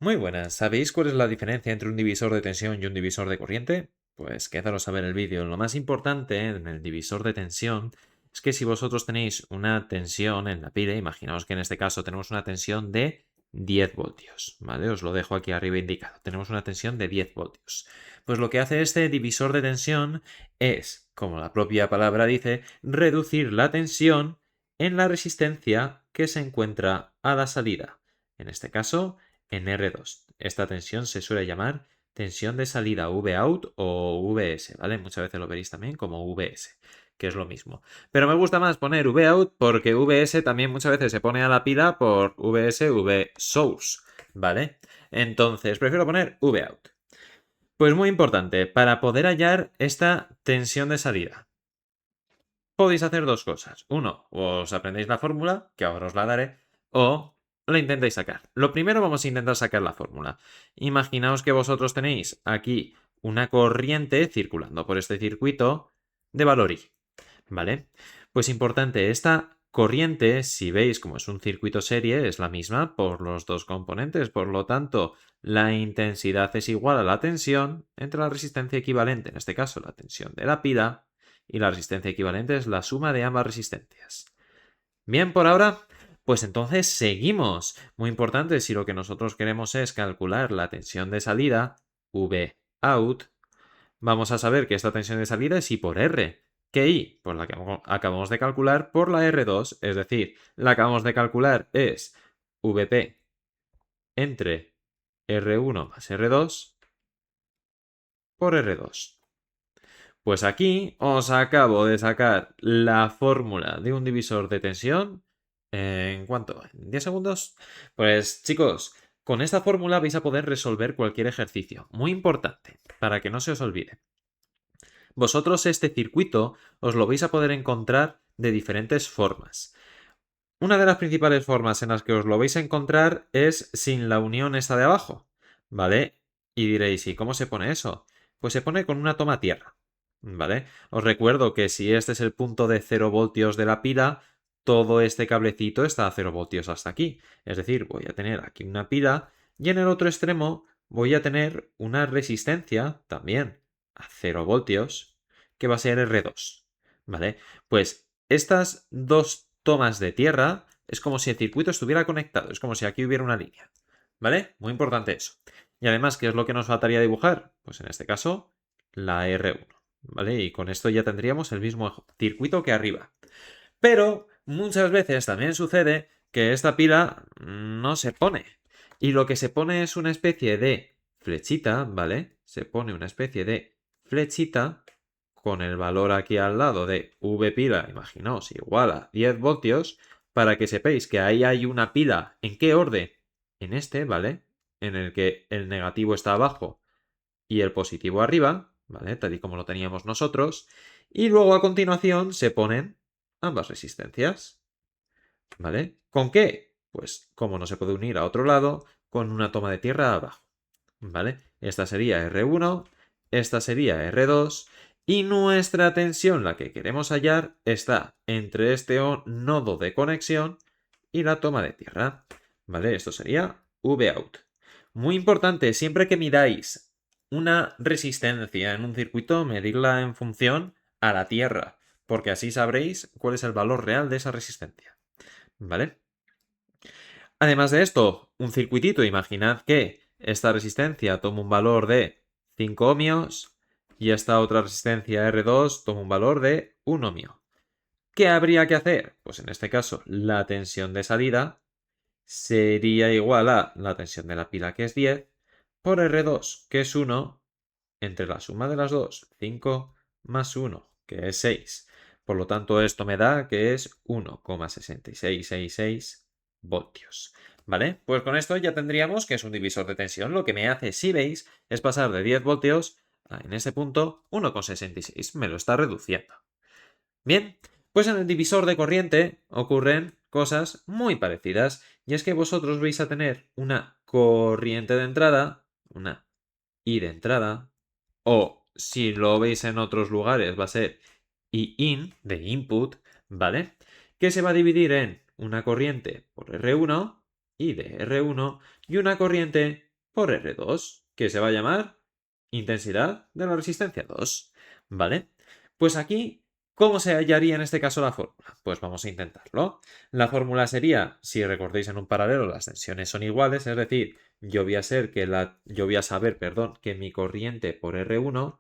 Muy buenas, ¿sabéis cuál es la diferencia entre un divisor de tensión y un divisor de corriente? Pues quedaros a ver el vídeo. Lo más importante en el divisor de tensión es que si vosotros tenéis una tensión en la pila, imaginaos que en este caso tenemos una tensión de 10 voltios, ¿vale? Os lo dejo aquí arriba indicado. Tenemos una tensión de 10 voltios. Pues lo que hace este divisor de tensión es, como la propia palabra dice, reducir la tensión en la resistencia que se encuentra a la salida. En este caso, en R2. Esta tensión se suele llamar tensión de salida Vout o Vs, ¿vale? Muchas veces lo veréis también como Vs, que es lo mismo. Pero me gusta más poner Vout porque Vs también muchas veces se pone a la pila por Vs, Vsource, ¿vale? Entonces prefiero poner Vout. Pues muy importante, para poder hallar esta tensión de salida, podéis hacer dos cosas. Uno, os aprendéis la fórmula, que ahora os la daré, o la intentáis sacar. Lo primero vamos a intentar sacar la fórmula. Imaginaos que vosotros tenéis aquí una corriente circulando por este circuito de valor I, ¿vale? Pues importante, esta corriente, si veis como es un circuito serie, es la misma por los dos componentes, por lo tanto, la intensidad es igual a la tensión entre la resistencia equivalente, en este caso la tensión de la pila, y la resistencia equivalente es la suma de ambas resistencias. Bien, por ahora, pues entonces seguimos. Muy importante, si lo que nosotros queremos es calcular la tensión de salida, V out, vamos a saber que esta tensión de salida es I por R. ¿Qué I? Pues la que acabamos de calcular por la R2, es decir, la que acabamos de calcular es VP entre R1 más R2 por R2. Pues aquí os acabo de sacar la fórmula de un divisor de tensión. ¿En cuánto? ¿En 10 segundos? Pues chicos, con esta fórmula vais a poder resolver cualquier ejercicio. Muy importante, para que no se os olvide. Vosotros este circuito os lo vais a poder encontrar de diferentes formas. Una de las principales formas en las que os lo vais a encontrar es sin la unión esta de abajo, ¿vale? Y diréis, ¿y cómo se pone eso? Pues se pone con una toma tierra, ¿vale? Os recuerdo que si este es el punto de 0 voltios de la pila, todo este cablecito está a 0 voltios hasta aquí. Es decir, voy a tener aquí una pila y en el otro extremo voy a tener una resistencia también a 0 voltios que va a ser R2, ¿vale? Pues estas dos tomas de tierra es como si el circuito estuviera conectado, es como si aquí hubiera una línea, ¿vale? Muy importante eso. Y además, ¿qué es lo que nos faltaría dibujar? Pues en este caso, la R1, ¿vale? Y con esto ya tendríamos el mismo circuito que arriba. Pero muchas veces también sucede que esta pila no se pone. Y lo que se pone es una especie de flechita, ¿vale? Se pone una especie de flechita con el valor aquí al lado de V pila, imaginaos, igual a 10 voltios, para que sepáis que ahí hay una pila. ¿En qué orden? En este, ¿vale? En el que el negativo está abajo y el positivo arriba, ¿vale? Tal y como lo teníamos nosotros. Y luego a continuación se ponen ambas resistencias, ¿vale? ¿Con qué? Pues como no se puede unir a otro lado, con una toma de tierra abajo, ¿vale? Esta sería R1, esta sería R2 y nuestra tensión, la que queremos hallar, está entre este nodo de conexión y la toma de tierra, ¿vale? Esto sería Vout. Muy importante, siempre que midáis una resistencia en un circuito, medirla en función a la tierra, porque así sabréis cuál es el valor real de esa resistencia, ¿vale? Además de esto, un circuitito, imaginad que esta resistencia toma un valor de 5 ohmios y esta otra resistencia R2 toma un valor de 1 ohmio. ¿Qué habría que hacer? Pues en este caso, la tensión de salida sería igual a la tensión de la pila, que es 10, por R2, que es 1, entre la suma de las dos, 5 más 1, que es 6. Por lo tanto, esto me da que es 1,6666 voltios. ¿Vale? Pues con esto ya tendríamos que es un divisor de tensión. Lo que me hace, si veis, es pasar de 10 voltios a, en este punto, 1,66. Me lo está reduciendo. Bien, pues en el divisor de corriente ocurren cosas muy parecidas. Y es que vosotros vais a tener una corriente de entrada, una I de entrada, o si lo veis en otros lugares va a ser IIN de input, ¿vale? Que se va a dividir en una corriente por R1, I de R1, y una corriente por R2, que se va a llamar intensidad de la resistencia 2, ¿vale? Pues aquí, ¿cómo se hallaría en este caso la fórmula? Pues vamos a intentarlo. La fórmula sería, si recordéis en un paralelo las tensiones son iguales, es decir, yo voy a saber, que mi corriente por R1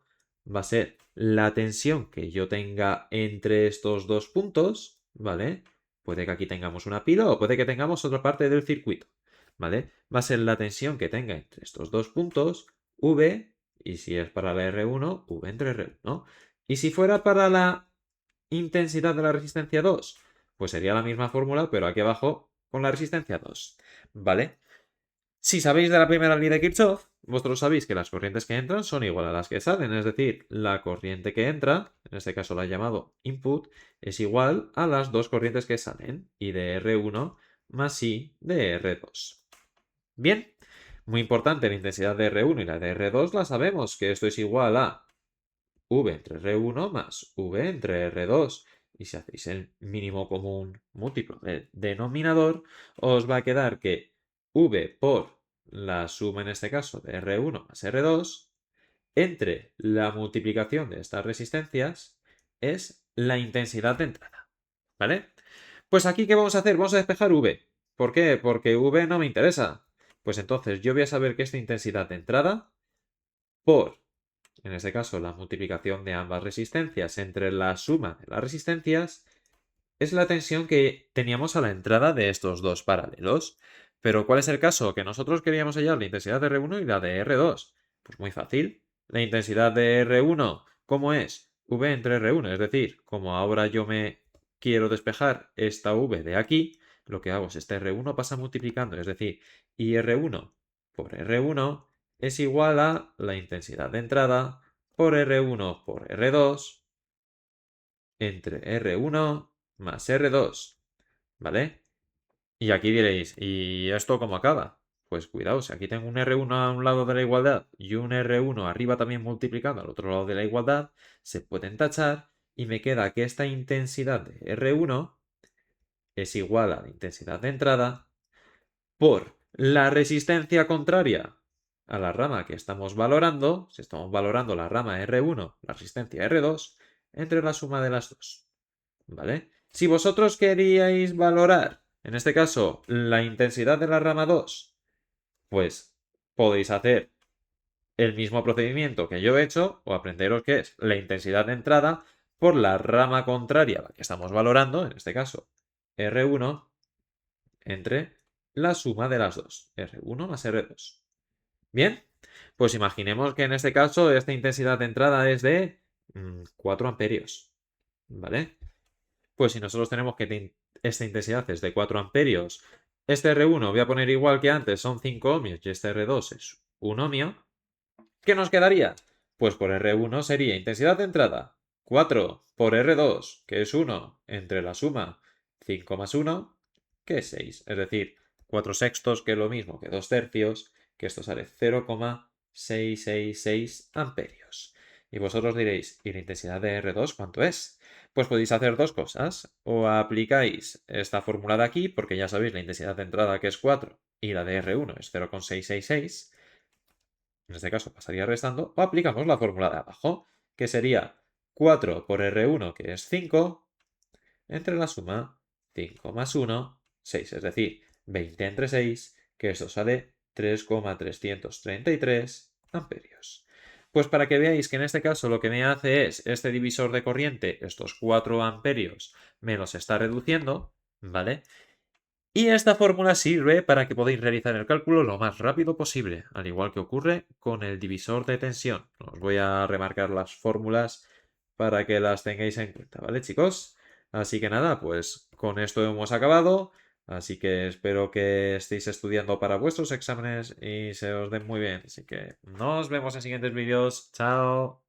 va a ser la tensión que yo tenga entre estos dos puntos, ¿vale? Puede que aquí tengamos una pila o puede que tengamos otra parte del circuito, ¿vale? Va a ser la tensión que tenga entre estos dos puntos, V, y si es para la R1, V entre R1. Y si fuera para la intensidad de la resistencia 2, pues sería la misma fórmula, pero aquí abajo con la resistencia 2, ¿vale? Si sabéis de la primera ley de Kirchhoff, vosotros sabéis que las corrientes que entran son igual a las que salen, es decir, la corriente que entra, en este caso la he llamado input, es igual a las dos corrientes que salen, I de R1 más I de R2. Bien, muy importante, la intensidad de R1 y la de R2 la sabemos, que esto es igual a V entre R1 más V entre R2. Y si hacéis el mínimo común múltiplo del denominador, os va a quedar que V por la suma en este caso de R1 más R2 entre la multiplicación de estas resistencias es la intensidad de entrada. ¿Vale? Pues aquí, ¿qué vamos a hacer? Vamos a despejar V. ¿Por qué? Porque V no me interesa. Pues entonces yo voy a saber que esta intensidad de entrada por, en este caso, la multiplicación de ambas resistencias entre la suma de las resistencias es la tensión que teníamos a la entrada de estos dos paralelos. Pero ¿cuál es el caso? Que nosotros queríamos hallar la intensidad de R1 y la de R2. Pues muy fácil. La intensidad de R1, ¿cómo es? V entre R1. Es decir, como ahora yo me quiero despejar esta V de aquí, lo que hago es este R1 pasa multiplicando. Es decir, I R1 por R1 es igual a la intensidad de entrada por R1 por R2 entre R1 más R2, ¿vale? Y aquí diréis, ¿y esto cómo acaba? Pues cuidado, si aquí tengo un R1 a un lado de la igualdad y un R1 arriba también multiplicando al otro lado de la igualdad, se pueden tachar y me queda que esta intensidad de R1 es igual a la intensidad de entrada por la resistencia contraria a la rama que estamos valorando, si estamos valorando la rama R1, la resistencia R2, entre la suma de las dos. ¿Vale? Si vosotros queríais valorar, en este caso, la intensidad de la rama 2, pues podéis hacer el mismo procedimiento que yo he hecho o aprenderos que es la intensidad de entrada por la rama contraria a la que estamos valorando, en este caso R1, entre la suma de las dos, R1 más R2. Bien, pues imaginemos que en este caso esta intensidad de entrada es de 4 amperios, ¿vale? Pues si nosotros tenemos que esta intensidad es de 4 amperios, este R1 voy a poner igual que antes, son 5 ohmios, y este R2 es 1 ohmio, ¿qué nos quedaría? Pues por R1 sería intensidad de entrada 4 por R2, que es 1, entre la suma 5 más 1, que es 6. Es decir, 4 sextos, que es lo mismo que 2 tercios, que esto sale 0,666 amperios. Y vosotros diréis, ¿y la intensidad de R2 cuánto es? Pues podéis hacer dos cosas. O aplicáis esta fórmula de aquí, porque ya sabéis la intensidad de entrada que es 4 y la de R1 es 0,666. En este caso pasaría restando. O aplicamos la fórmula de abajo, que sería 4 por R1, que es 5, entre la suma 5 más 1, 6. Es decir, 20 entre 6, que esto sale 3,333 amperios. Pues para que veáis que en este caso lo que me hace es este divisor de corriente, estos 4 amperios, me los está reduciendo, ¿vale? Y esta fórmula sirve para que podáis realizar el cálculo lo más rápido posible, al igual que ocurre con el divisor de tensión. Os voy a remarcar las fórmulas para que las tengáis en cuenta, ¿vale, chicos? Así que nada, pues con esto hemos acabado. Así que espero que estéis estudiando para vuestros exámenes y se os den muy bien. Así que nos vemos en siguientes vídeos. ¡Chao!